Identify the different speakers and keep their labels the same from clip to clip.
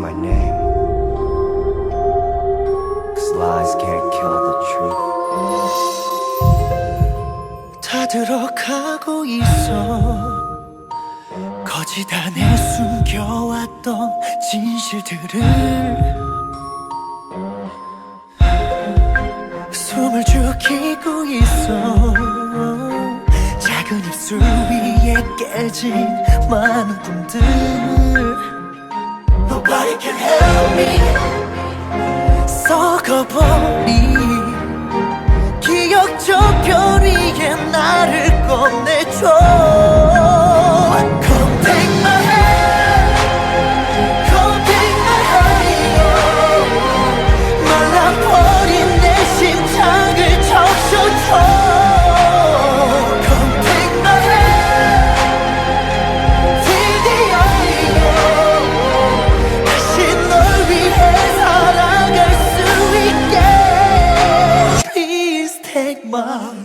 Speaker 1: my name, 'cause lies can't kill the truth. 다 들어가고 있어. 거짓 안에 숨겨왔던 진실들을 숨을 죽이고 있어. 작은 입술 위에 깨진 많은 꿈들. Nobody can help me. 썩어버린 기억 저편 위에 나를 꺼내줘. Come take my hand, come take my hand. 말라버린 내 심장을 적셔줘. Come take my hand, till the end. 다시 널 위해 살아갈 수 있게. Please take my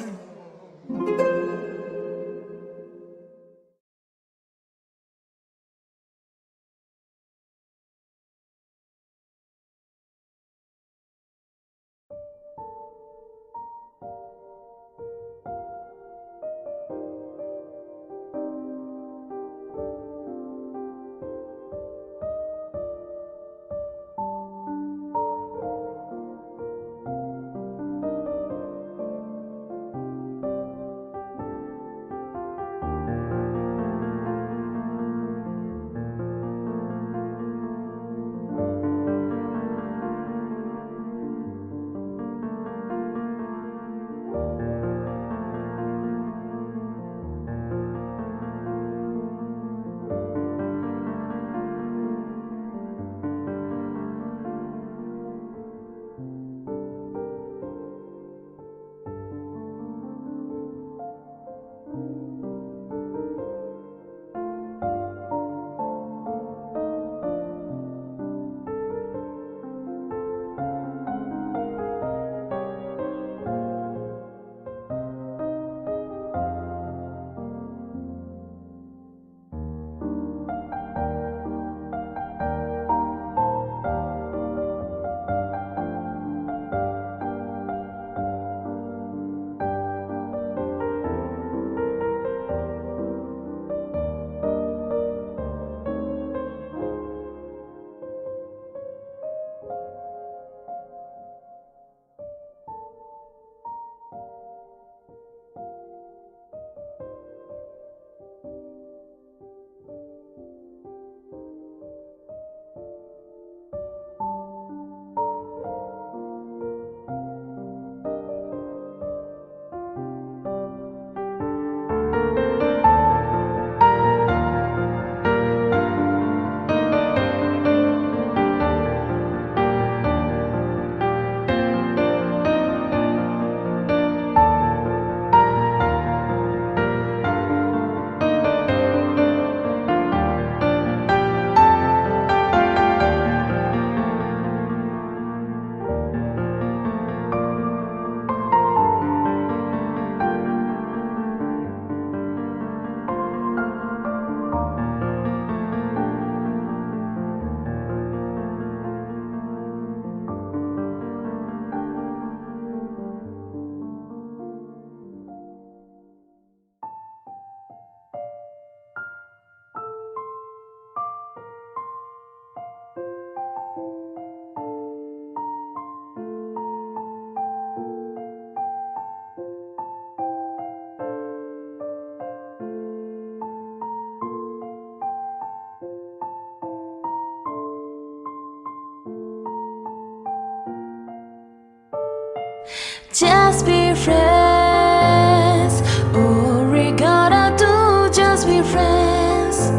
Speaker 2: Just be friends. All we gotta do, just be friends.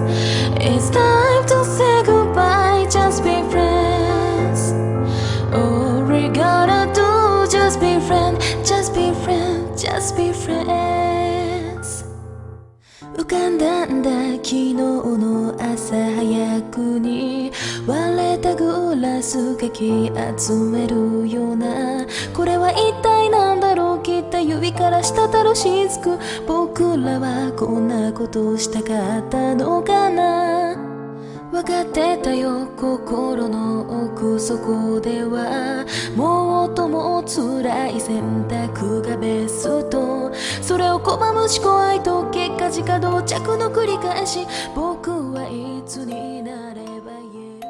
Speaker 2: It's time to say goodbye, just be friends. All we gotta do, just be friends, just be friends, just be friends. 浮かんだんだ昨日の朝早くに割れたグラスかき集めるような、これは一体なんだろう、切った指から滴る雫。僕らはこんなことしたかったのかな。分かってたよ心の奥底ではもっとも辛い選択がベストそれを拒む思考愛と結果自家同着の繰り返し僕はいつになれば言える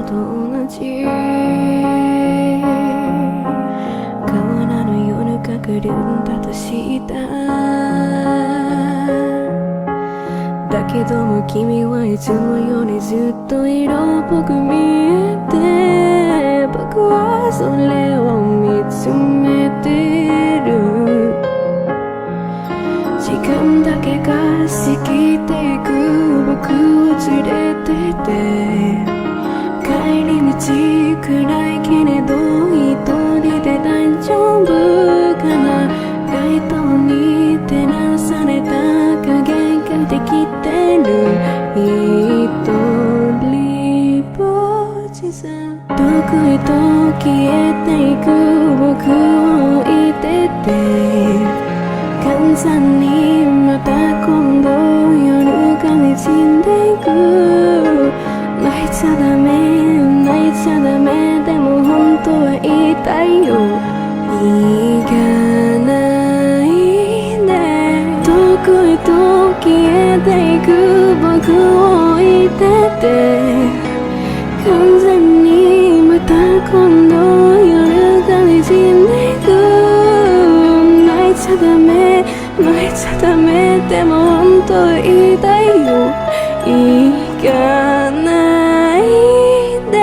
Speaker 2: のと同じ変わらぬ夜が来るんだとしただけども君はいつもよりずっと色っぽく見えて僕はそれを見つめてる時間だけが過ぎていく僕を連れてって帰り道暗いけれど一人で大丈夫かな街灯に照らされた影ができてる一人ぼっちさどこへと消えていく僕を置いてって簡単にまた今度夜が滲んでいく泣いちゃダメ泣いちゃダメでも本当は言いたいよ行かないでどこへと消えていく僕を置いてって完全にまた今度夜が滲んでいく泣いちゃダメ泣いちゃダメでも本当は言いたいよ行かないで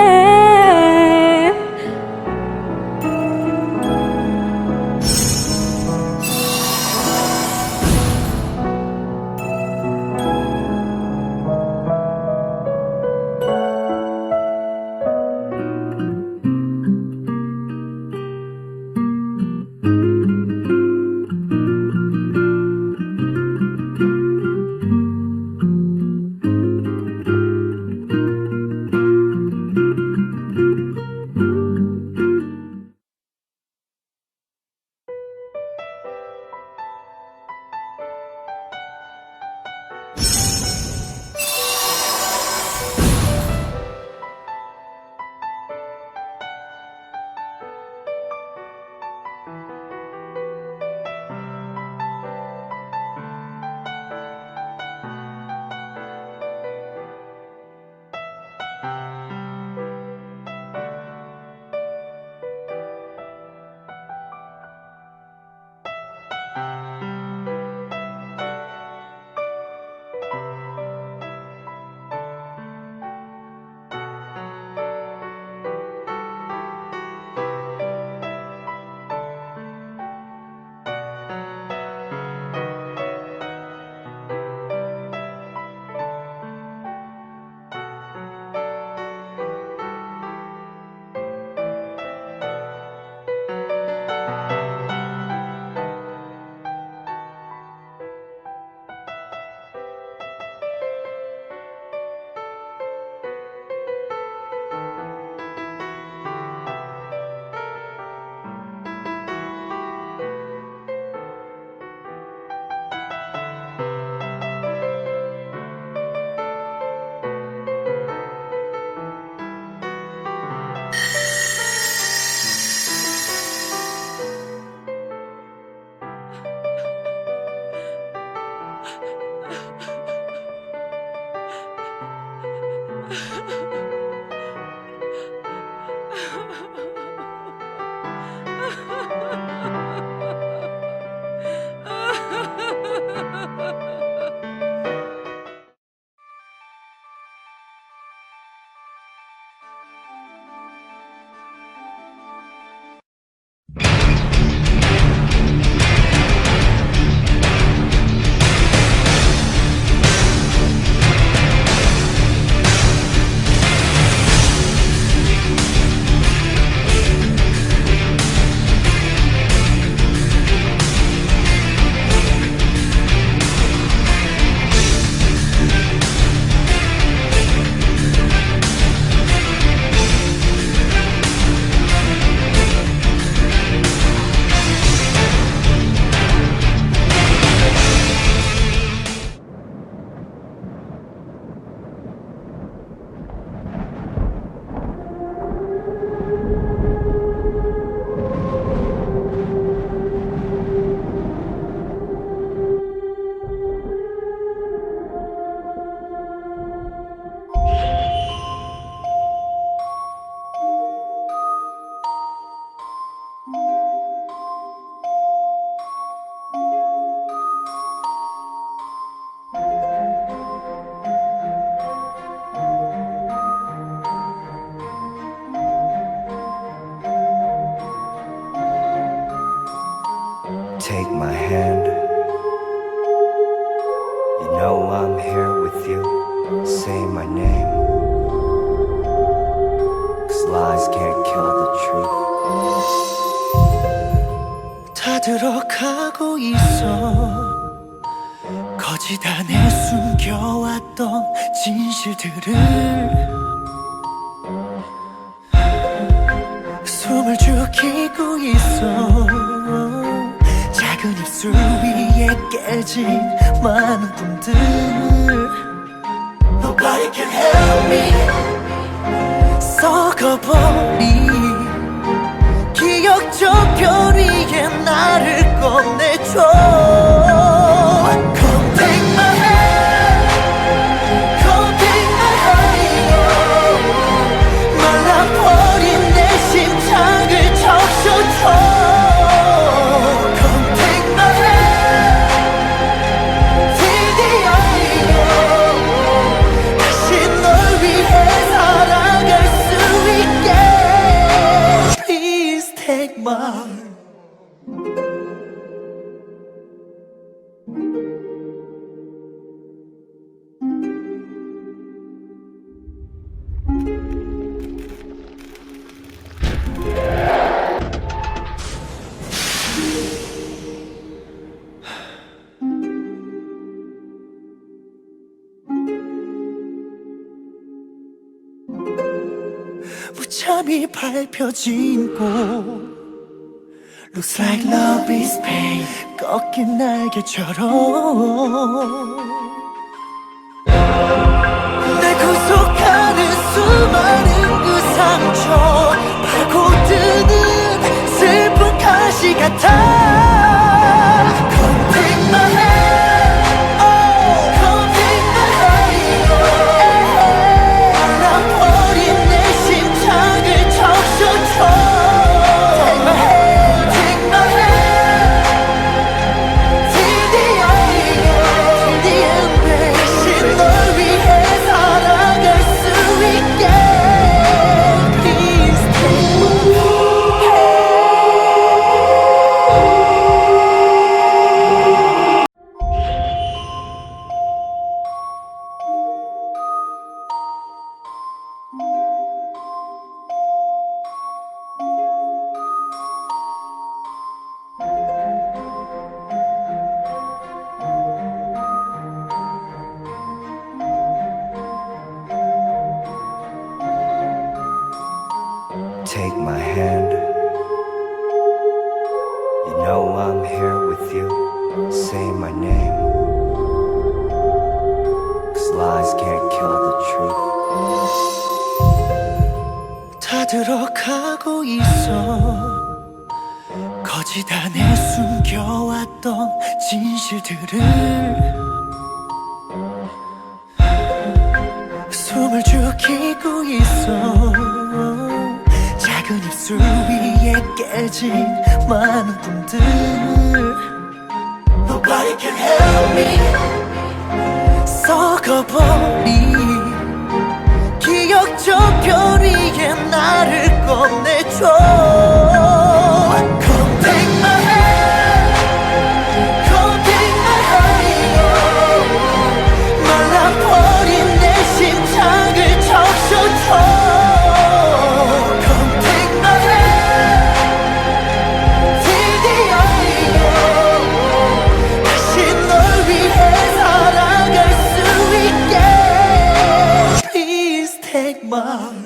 Speaker 3: name, 'cause lies can't kill the truth.
Speaker 1: 다 들어가고 있어. 거짓 안에 숨겨왔던 진실들을 숨을 죽이고 있어. 작은 입술 위에 깨진 많은 꿈들. Nobody can help me. 썩어버린 기억 저편 위에 나를 꺼내줘. Come take my hand, come take my hand. 말라버린 내 심장을 적셔줘. Come take my hand, till the end. 다시 널 위해 살아갈 수 있게. Please take my 무참히 밟혀진 곳. Looks like love is pain. 꺾인 날개처럼 날 구속하는 수많은 그 상처. 파고드는 슬픈 가시 같아. Come take my hand, oh, come take my hand. 말라버린 내 심장을 적셔줘. Take my hand, take my hand, till the end, till the end, babe. 다시 널 위해 살아갈 수 있게. Please take my hand.
Speaker 3: Take my hand. You know I'm here with you. Say my name, 'cause lies can't kill the truth.
Speaker 1: 다 들어가고 있어. 거짓 안에 숨겨왔던 진실들을 숨을 죽이고 있어. 작은 입술 위에 깨진 많은 꿈들. Nobody can help me. 썩어버린 기억 저편 위에 나를 꺼내줘. Come take my hand, come take my hand. 말라버린 내 심장을 적셔줘. Come take my hand, till the end. 다시 널 위해 살아갈 수 있게. Please take my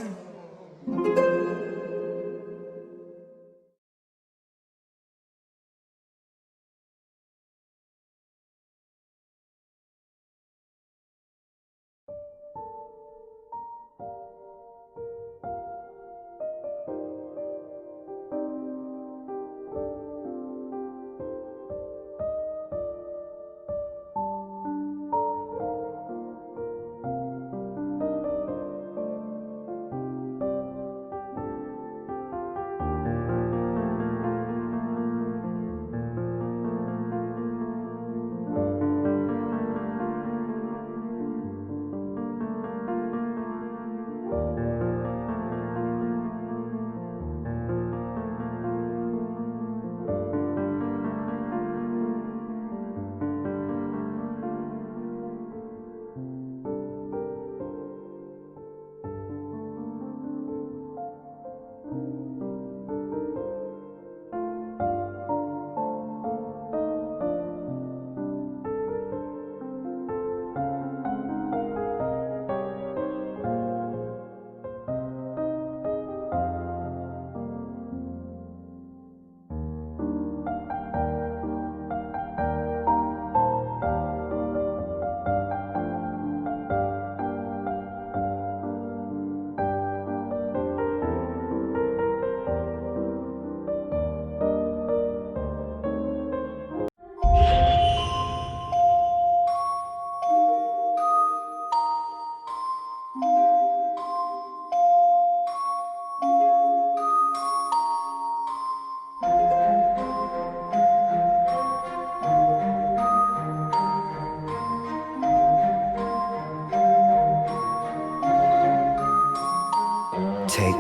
Speaker 3: Take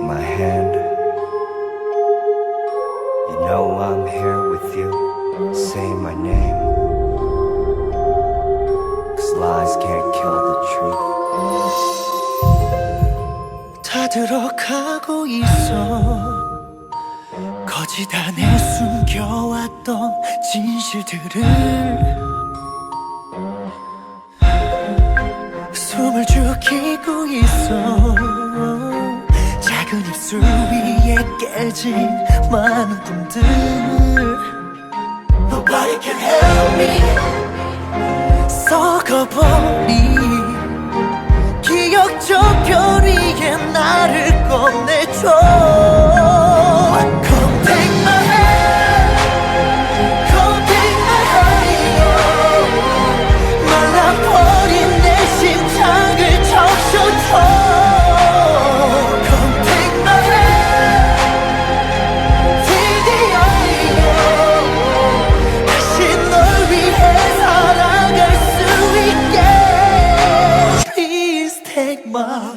Speaker 3: my hand. You know I'm here with you. Say my name. 'Cause lies can't kill the truth.
Speaker 1: 다 들어가고 있어. 거짓 안에 숨겨왔던 진실들을 숨을 죽이고 있어. 작은 입술 위에 깨진 많은 꿈들. Nobody can help me. 썩어버린 기억 저편 위에 나를 꺼내줘. Come take my hand. Come take my hand. 말라버린 내 심장을 적셔줘. Come take my hand. Till the end. 다시 널 위해 살아갈 수 있게. Please take my